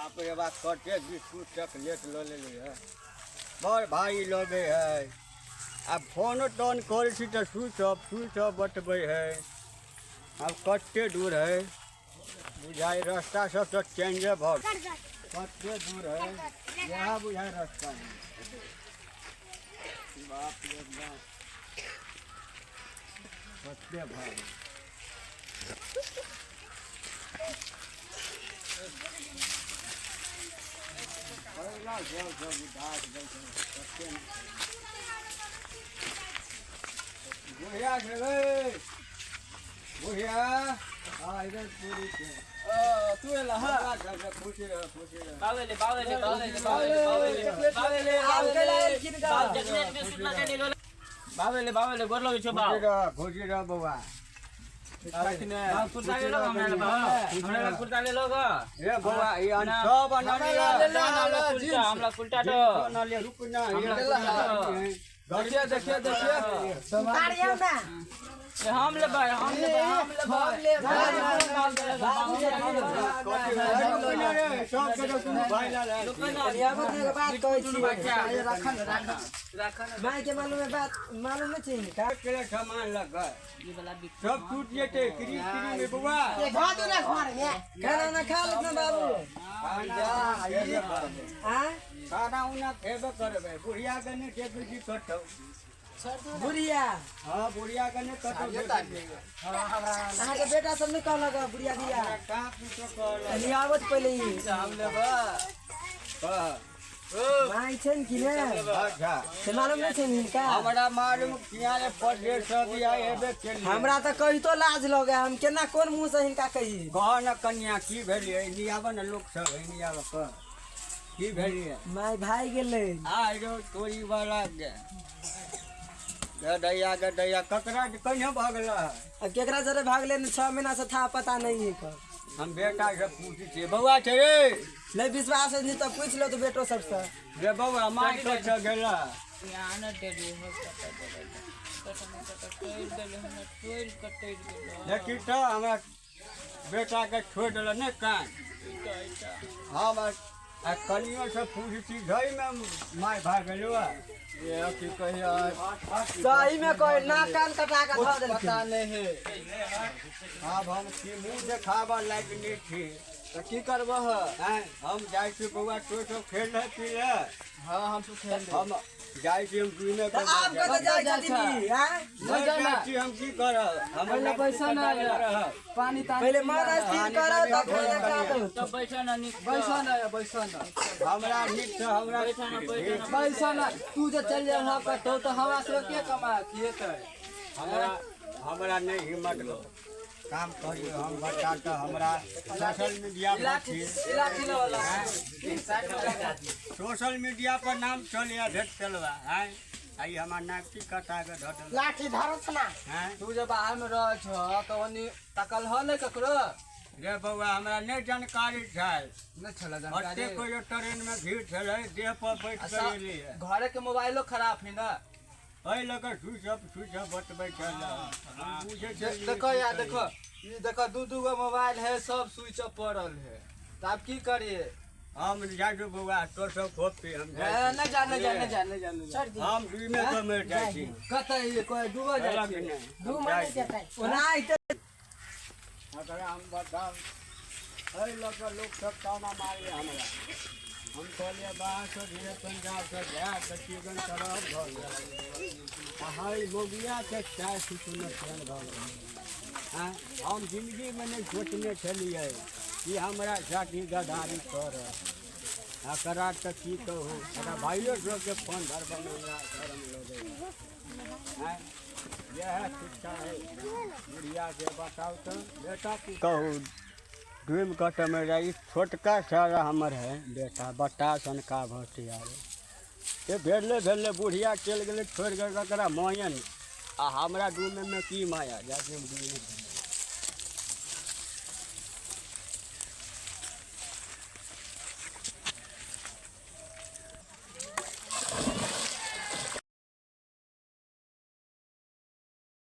बाप रे बाप कटे बिस्कुट चॉकलेट लो ले है बड़ भाई लगे है। अब फोन टोन कर तो स्विच ऑफ बतबे है। अब कटे दूर है बुझाई रास्ता सब तो चेंज भर कटे दूर है यहाँ बुझाई रास्ता है। बाप रे बाप कटे भाई बुढ़िया बुढ़िया हाँ इधर पूरी तू एला हां खुशी रह बावेले गोर लगे छ बा खुशी रह बउआ कुर्ता ले लो हमरा कुर्ता ले लो ग ए बउआ ई अन सब हमरा कुर्ता तो न ले रुक ना देखिए गाड़ियों में हम ले भाई भाई के मालूम है बात मालूम नहीं चाहिए का के सामान लगा सब टूट जेते क्री में बुआ ये भादू ना घर में खाना ना खा लेना बाबू हां खाना उना खेबे करबे बुढ़िया के ने के जी कटौ बुढ़िया हां बुढ़िया के ने कटौ हां के बेटा सब निकल लगा बुढ़िया दिया का पूछो कर नहीं आवत पहले ही हम लेबा भाई छन कि ने अच्छा से मालूम नहीं छन का हमरा मालूम किया ने पढ़े सब आई हेबे के हमरा तो कही तो लाज लगे हम केना कोन मुंह से हिनका कही गहन कन्या की भेलिए नियावन लोग सब नियाव पर की भेलिए माय भाई गेले आ जो तोरी वाला गदैया ककरा कन्या भागला केकरा जरे भागले 6 महीना से था पता नहीं है का हम बेटा से पूछी छे बउआ छे रे नहीं विश्वास नहीं तो पूछ लो तो बेटो सबसे रे बउआ माय तो छ गेला यहाँ न दे दे हो देखी तो हमरा बेटा के छोड़ देला ने कान हम आ कनियो से पूछी छी घई में माय भाग गेलवा ये की कहिया सही में कोई ना कान कटा के धो देलके पता नहीं है। अब हम की मुंह देखावा लायक नहीं थी तो की करबह हैं हम जाय छी बउआ तो खेल है पी ले हां हम तो खेल हम जाय छी हम दुने तो आप कत जाय छथि हैं नहीं जाय छी हम की करब हमरा पैसा ना पानी पहले मारा स्थिर करो तब खाना खा दो तो पैसा ना हमरा निक से हमरा पैसा ना तू जो चल जा वहां पर तो हवा से के कमा किए हमरा नहीं हिम्मत लो काम करिए हम बच्चा तो हमरा सोशल मीडिया पर सोशल मीडिया पर नाम चलिया भेट चलवा हैं आई हमार नाक की कटा के धट लाठी धरो छना हैं तू जब बाहर में रह छ तो ओनी तकल ह नहीं ककरो रे बउआ हमरा नहीं जानकारी छै नहीं छला अते जानकारी कोई ट्रेन में भीड़ छले देह पर बैठ के एलिए घरे के मोबाइलो खराब है ना ओइ लगे स्विच ऑफ बतबै छल हम पूछे छै देखो यार देखो ये देखो दू गो मोबाइल है सब स्विच ऑफ पड़ल है तो आप की करिए हम जाजो बउआ तो सब खोपी हम नहीं जाने हम दुई में तो मिल जाय छी कतै ये कोई डूबो जाय छी दू महीने देतै ओनाइ तो अगर हम बताओ अरे लोग सब ताना मारे हमरा हम कहलिए बाहर से धीरे पंजाब से जाए तो चिकन तरफ भर हाई मोगिया के चाय सुन चल भर हम जिंदगी में नहीं सोचने छलिए कि हमरा साथी गद्दारी कर एकरा तो की कहूँ अगर भाइयों सब के फोन धर बना हैं यह शिक्षा है बुढ़िया से बताओ तो बेटा कहूँ डूब कट में रही छोटका सारा हमर है बेटा बटा सन का भटिया ये भेले बुढ़िया चल गए छोड़ गए मायन आ हमरा डूब में की माया जाके